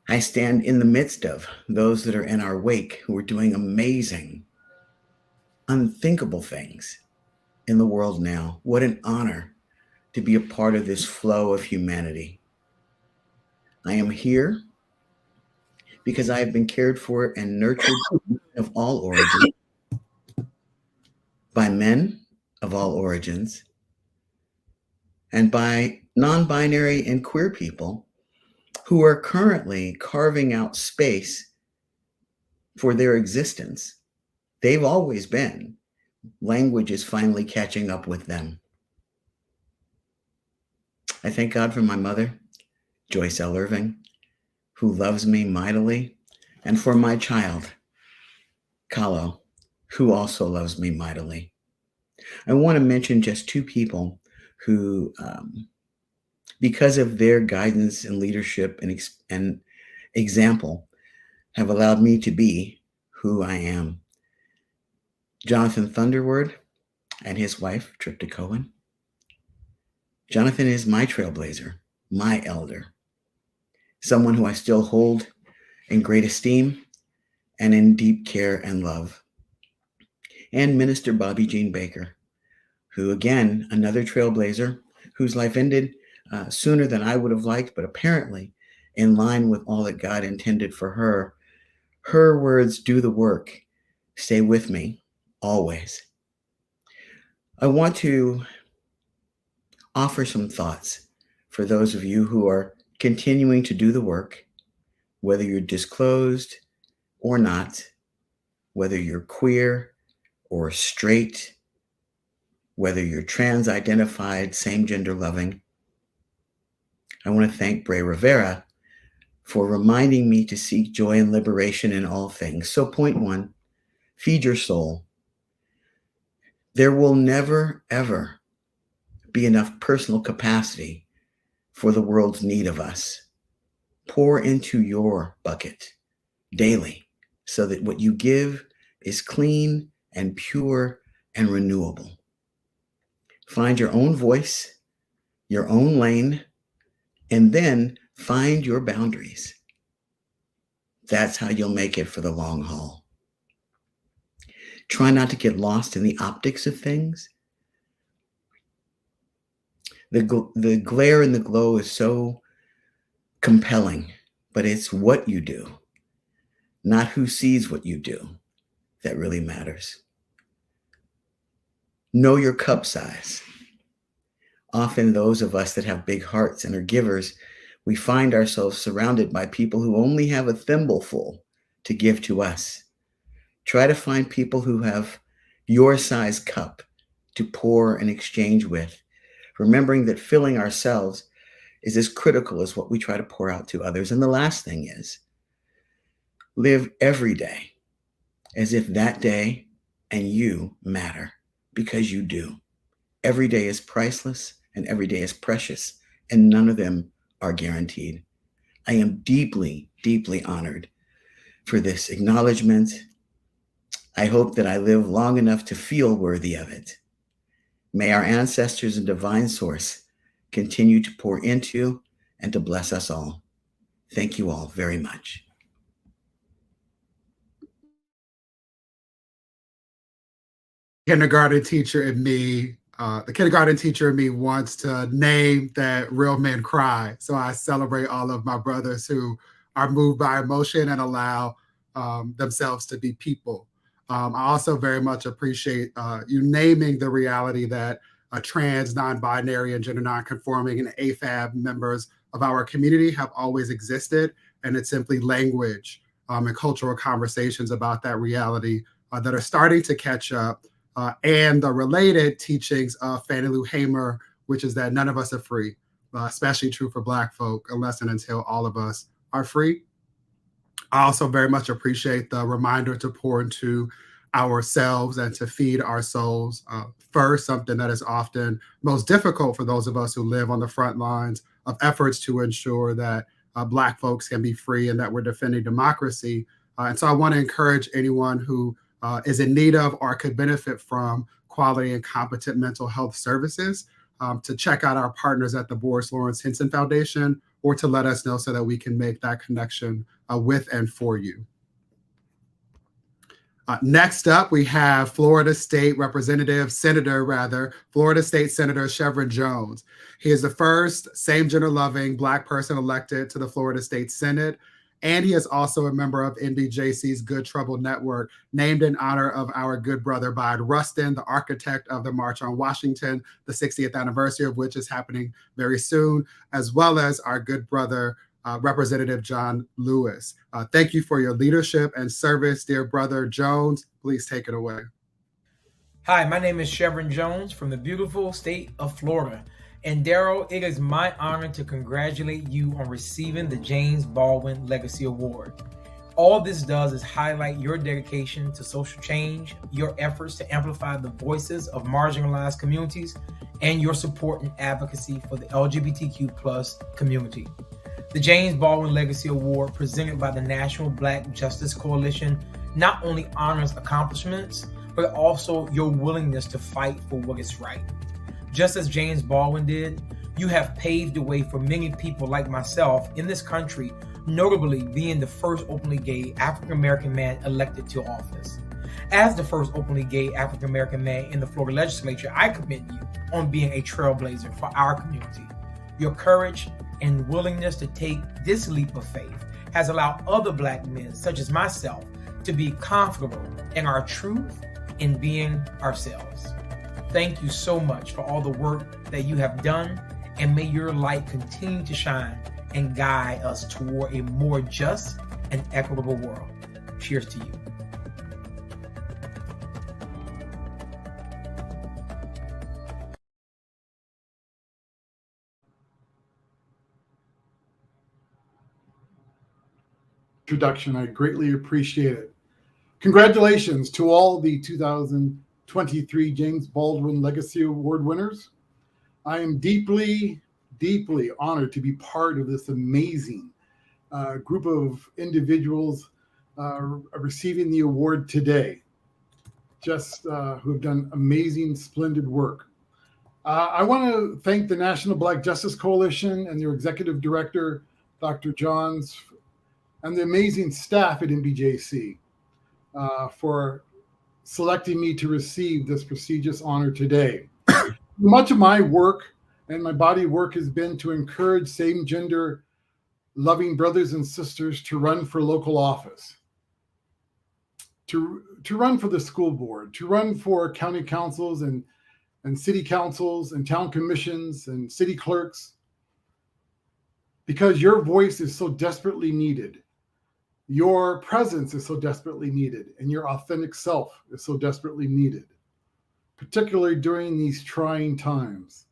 I stand in the midst of those that are in our wake who are doing amazing, unthinkable things in the world now. What an honor to be a part of this flow of humanity. I am here because I have been cared for and nurtured of all origins by men of all origins and by non-binary and queer people who are currently carving out space for their existence. They've always been. Language is finally catching up with them. I thank God for my mother, Joyce L. Irving, who loves me mightily, and for my child, Kahlo, who also loves me mightily. I want to mention just two people who, because of their guidance and leadership and example, have allowed me to be who I am. Jonathan Thunderword and his wife, Tripta Cohen. Jonathan is my trailblazer, my elder, someone who I still hold in great esteem and in deep care and love. And Minister Bobby Jean Baker, who, again, another trailblazer whose life ended sooner than I would have liked, but apparently in line with all that God intended for her. Her words, do the work, stay with me always. I want to offer some thoughts for those of you who are continuing to do the work, whether you're disclosed or not, whether you're queer or straight whether you're trans identified, same gender loving. I want to thank Bray Rivera for reminding me to seek joy and liberation in all things. So point one, feed your soul. There will never, ever be enough personal capacity for the world's need of us. Pour into your bucket daily so that what you give is clean and pure and renewable. Find your own voice, your own lane, and then find your boundaries. That's how you'll make it for the long haul. Try not to get lost in the optics of things. The glare and the glow is so compelling, but it's what you do, not who sees what you do, that really matters. Know your cup size. Often those of us that have big hearts and are givers, we find ourselves surrounded by people who only have a thimbleful to give to us. Try to find people who have your size cup to pour and exchange with, remembering that filling ourselves is as critical as what we try to pour out to others. And the last thing is, live every day as if that day and you matter, because you do. Every day is priceless and every day is precious, and none of them are guaranteed. I am deeply, deeply honored for this acknowledgement. I hope that I live long enough to feel worthy of it. May our ancestors and divine source continue to pour into and to bless us all. Thank you all very much. Kindergarten teacher in me, the kindergarten teacher in me wants to name that real men cry. So I celebrate all of my brothers who are moved by emotion and allow themselves to be people. I also very much appreciate you naming the reality that trans, non-binary, and gender non-conforming and AFAB members of our community have always existed. And it's simply language and cultural conversations about that reality that are starting to catch up. And the related teachings of Fannie Lou Hamer, which is that none of us are free, especially true for Black folk, unless and until all of us are free. I also very much appreciate the reminder to pour into ourselves and to feed our souls first, something that is often most difficult for those of us who live on the front lines of efforts to ensure that Black folks can be free and that we're defending democracy. And so I want to encourage anyone who is in need of or could benefit from quality and competent mental health services to check out our partners at the Boris Lawrence Henson Foundation, or to let us know so that we can make that connection with and for you. Next up, we have Florida State Senator Chevron Jones. He is the first same-gender loving Black person elected to the Florida State Senate. And he is also a member of NBJC's Good Trouble Network, named in honor of our good brother, Bud Rustin, the architect of the March on Washington, the 60th anniversary of which is happening very soon, as well as our good brother, Representative John Lewis. Thank you for your leadership and service, dear brother Jones. Please take it away. Hi, my name is Chevron Jones from the beautiful state of Florida. And Daryl, it is my honor to congratulate you on receiving the James Baldwin Legacy Award. All this does is highlight your dedication to social change, your efforts to amplify the voices of marginalized communities, and your support and advocacy for the LGBTQ+ community. The James Baldwin Legacy Award, presented by the National Black Justice Coalition, not only honors accomplishments, but also your willingness to fight for what is right. Just as James Baldwin did, you have paved the way for many people like myself in this country, notably being the first openly gay African-American man elected to office. As the first openly gay African-American man in the Florida legislature, I commend you on being a trailblazer for our community. Your courage and willingness to take this leap of faith has allowed other Black men, such as myself, to be comfortable in our truth and being ourselves. Thank you so much for all the work that you have done, and may your light continue to shine and guide us toward a more just and equitable world. Cheers to you. introduction. I greatly appreciate it. Congratulations to all the 2023 James Baldwin Legacy Award winners. I am deeply, deeply honored to be part of this amazing group of individuals receiving the award today, just who have done amazing, splendid work. I want to thank the National Black Justice Coalition and their executive director, Dr. Johns, and the amazing staff at NBJC for selecting me to receive this prestigious honor today. Much of my work and my body of work has been to encourage same-gender loving brothers and sisters to run for local office, to run for the school board, to run for county councils and city councils and town commissions and city clerks, because your voice is so desperately needed. Your presence is so desperately needed, and your authentic self is so desperately needed, particularly during these trying times.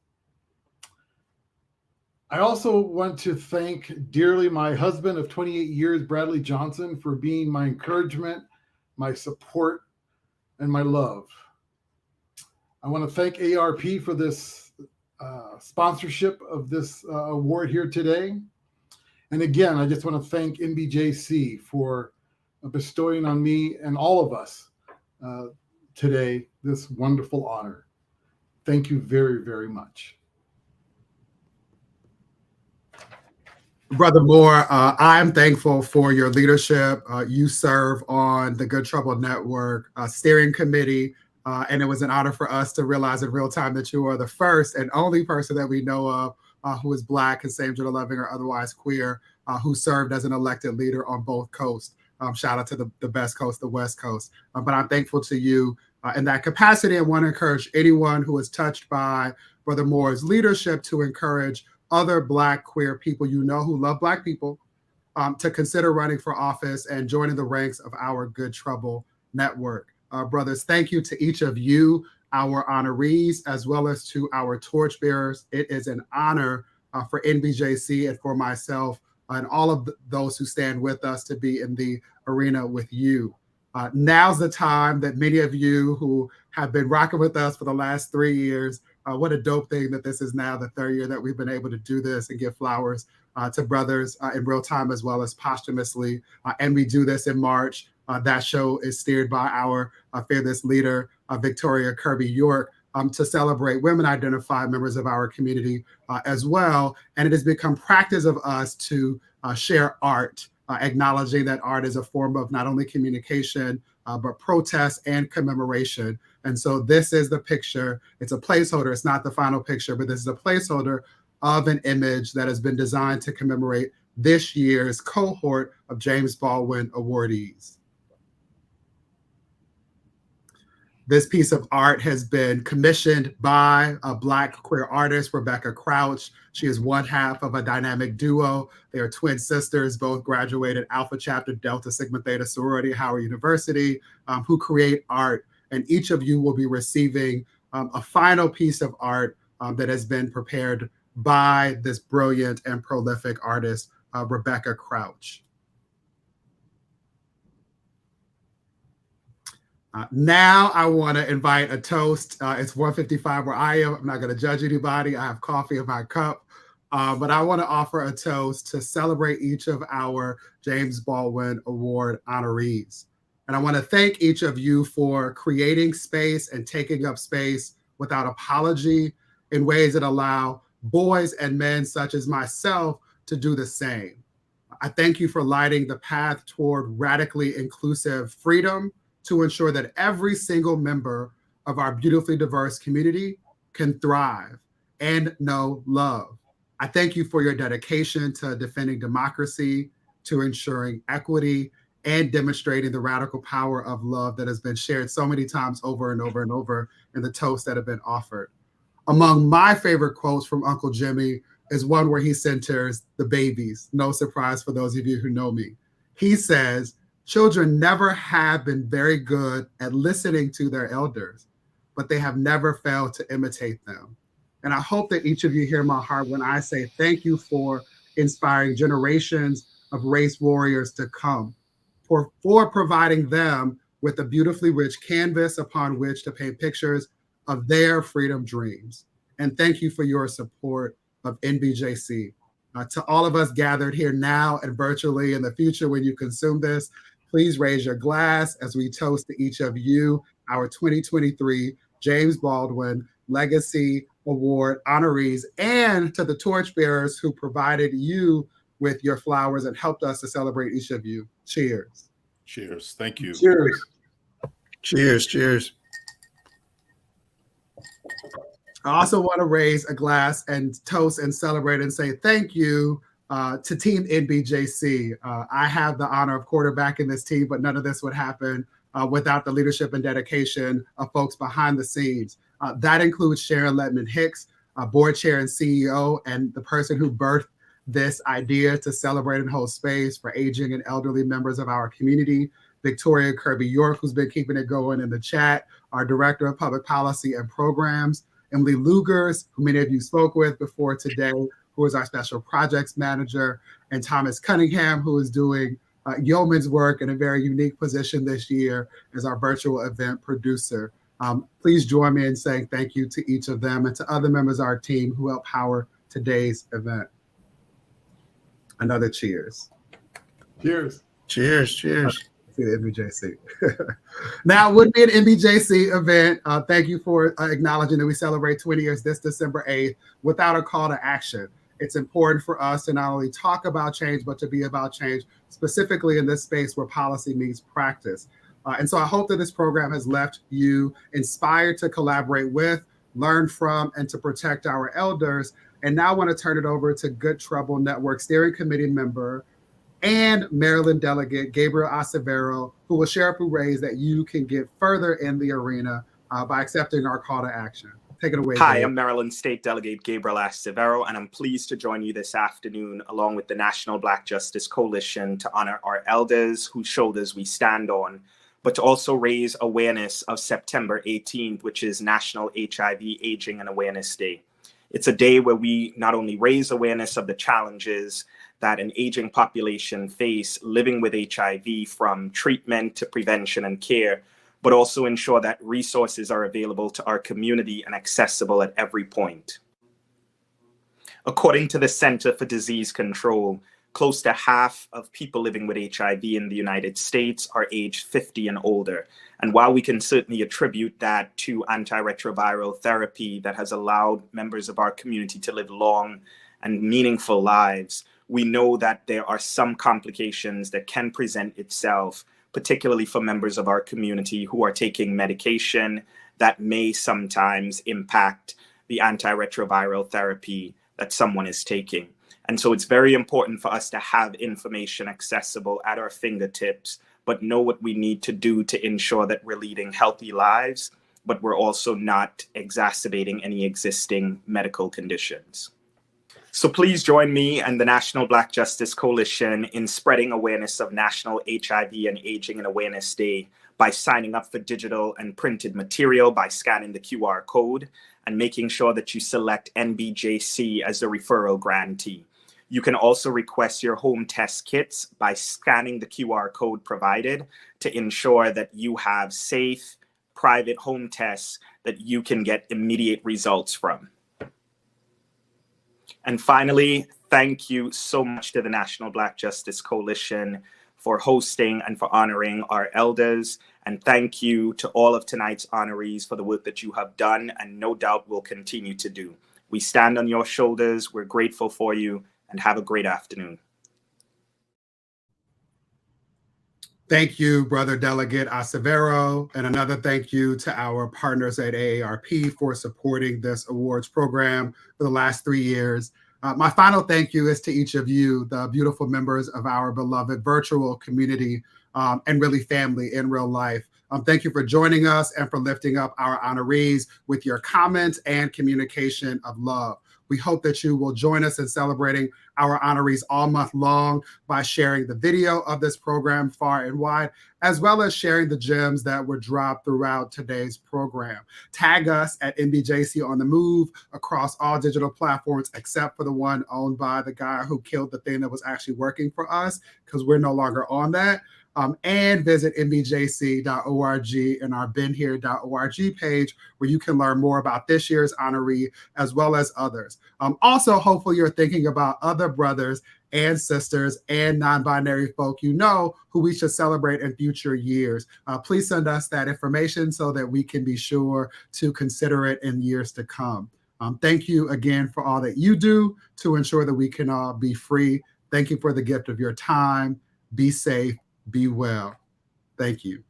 I also want to thank dearly my husband of 28 years, Bradley Johnson, for being my encouragement, my support, and my love. I want to thank AARP for this sponsorship of this award here today. And again, I just want to thank NBJC for bestowing on me and all of us today this wonderful honor. Thank you very, very much. Brother Moore, I'm thankful for your leadership. You serve on the Good Trouble Network steering committee, and it was an honor for us to realize in real time that you are the first and only person that we know of who is Black and same-gender loving or otherwise queer, who served as an elected leader on both coasts. Shout out to the best coast, the West Coast. But I'm thankful to you in that capacity, and want to encourage anyone who is touched by Brother Moore's leadership to encourage other Black queer people you know who love Black people to consider running for office and joining the ranks of our Good Trouble Network. Brothers, thank you to each of you, our honorees, as well as to our torchbearers. It is an honor for NBJC and for myself and all of those who stand with us to be in the arena with you. Now's the time that many of you who have been rocking with us for the last 3 years, what a dope thing that this is now the third year that we've been able to do this and give flowers to brothers in real time as well as posthumously. And we do this in March. That show is steered by our fearless leader, Victoria Kirby York, to celebrate women identified members of our community as well. And it has become practice of us to share art, acknowledging that art is a form of not only communication, but protest and commemoration. And so this is the picture. It's a placeholder. It's not the final picture, but this is a placeholder of an image that has been designed to commemorate this year's cohort of James Baldwin awardees. This piece of art has been commissioned by a Black queer artist, Rebecca Crouch. She is one half of a dynamic duo. They are twin sisters, both graduated Alpha Chapter Delta Sigma Theta Sorority, Howard University, who create art. And each of you will be receiving a final piece of art that has been prepared by this brilliant and prolific artist, Rebecca Crouch. Now I want to invite a toast. It's 1:55 where I am. I'm not going to judge anybody. I have coffee in my cup. But I want to offer a toast to celebrate each of our James Baldwin Award honorees. And I want to thank each of you for creating space and taking up space without apology in ways that allow boys and men such as myself to do the same. I thank you for lighting the path toward radically inclusive freedom to ensure that every single member of our beautifully diverse community can thrive and know love. I thank you for your dedication to defending democracy, to ensuring equity, and demonstrating the radical power of love that has been shared so many times over and over and over in the toasts that have been offered. Among my favorite quotes from Uncle Jimmy is one where he centers the babies. No surprise for those of you who know me. He says, "Children never have been very good at listening to their elders, but they have never failed to imitate them." And I hope that each of you hear my heart when I say thank you for inspiring generations of race warriors to come, for providing them with a beautifully rich canvas upon which to paint pictures of their freedom dreams. And thank you for your support of NBJC. To all of us gathered here now and virtually in the future when you consume this, please raise your glass as we toast to each of you, our 2023 James Baldwin Legacy Award honorees, and to the torchbearers who provided you with your flowers and helped us to celebrate each of you. Cheers. Cheers. Thank you. Cheers. Cheers. Cheers. I also want to raise a glass and toast and celebrate and say thank you to Team NBJC. I have the honor of quarterbacking this team, but none of this would happen without the leadership and dedication of folks behind the scenes. That includes Sharon Letman Hicks, board chair and CEO, and the person who birthed this idea to celebrate and hold space for aging and elderly members of our community. Victoria Kirby York, who's been keeping it going in the chat, our Director of Public Policy and Programs. Emily Lugers, who many of you spoke with before today, who is our Special Projects Manager, and Thomas Cunningham, who is doing yeoman's work in a very unique position this year as our virtual event producer. Please join me in saying thank you to each of them and to other members of our team who helped power today's event. Another cheers. Cheers. Cheers. Cheers. To the NBJC. Now, it would be an NBJC event. Thank you for acknowledging that we celebrate 20 years this December 8th without a call to action. It's important for us to not only talk about change, but to be about change, specifically in this space where policy meets practice. And so I hope that this program has left you inspired to collaborate with, learn from, and to protect our elders. And now I want to turn it over to Good Trouble Network Steering Committee member and Maryland delegate Gabriel Acevero, who will share up ways that you can get further in the arena by accepting our call to action. Take it away, Hi, Gabe. I'm Maryland State Delegate Gabriel Acevero, and I'm pleased to join you this afternoon along with the National Black Justice Coalition to honor our elders whose shoulders we stand on, but to also raise awareness of September 18th, which is National HIV Aging and Awareness Day. It's a day where we not only raise awareness of the challenges that an aging population face living with HIV, from treatment to prevention and care, but also ensure that resources are available to our community and accessible at every point. According to the Center for Disease Control, close to half of people living with HIV in the United States are age 50 and older. And while we can certainly attribute that to antiretroviral therapy that has allowed members of our community to live long and meaningful lives, we know that there are some complications that can present itself, particularly for members of our community who are taking medication that may sometimes impact the antiretroviral therapy that someone is taking. And so it's very important for us to have information accessible at our fingertips, but know what we need to do to ensure that we're leading healthy lives, but we're also not exacerbating any existing medical conditions. So please join me and the National Black Justice Coalition in spreading awareness of National HIV and Aging and Awareness Day by signing up for digital and printed material by scanning the QR code and making sure that you select NBJC as the referral grantee. You can also request your home test kits by scanning the QR code provided to ensure that you have safe, private home tests that you can get immediate results from. And finally, thank you so much to the National Black Justice Coalition for hosting and for honoring our elders. And thank you to all of tonight's honorees for the work that you have done and no doubt will continue to do. We stand on your shoulders. We're grateful for you, and have a great afternoon. Thank you, Brother Delegate Acevero, and another thank you to our partners at AARP for supporting this awards program for the last 3 years. My final thank you is to each of you, the beautiful members of our beloved virtual community and really family in real life. Thank you for joining us and for lifting up our honorees with your comments and communication of love. We hope that you will join us in celebrating our honorees all month long by sharing the video of this program far and wide, as well as sharing the gems that were dropped throughout today's program. Tag us at NBJC on the Move across all digital platforms, except for the one owned by the guy who killed the thing that was actually working for us, because we're no longer on that. And visit nbjc.org and our beenhere.org page, where you can learn more about this year's honoree as well as others. Also, hopefully you're thinking about other brothers and sisters and non-binary folk you know who we should celebrate in future years. Please send us that information so that we can be sure to consider it in years to come. Thank you again for all that you do to ensure that we can all be free. Thank you for the gift of your time. Be safe. Be well. Thank you.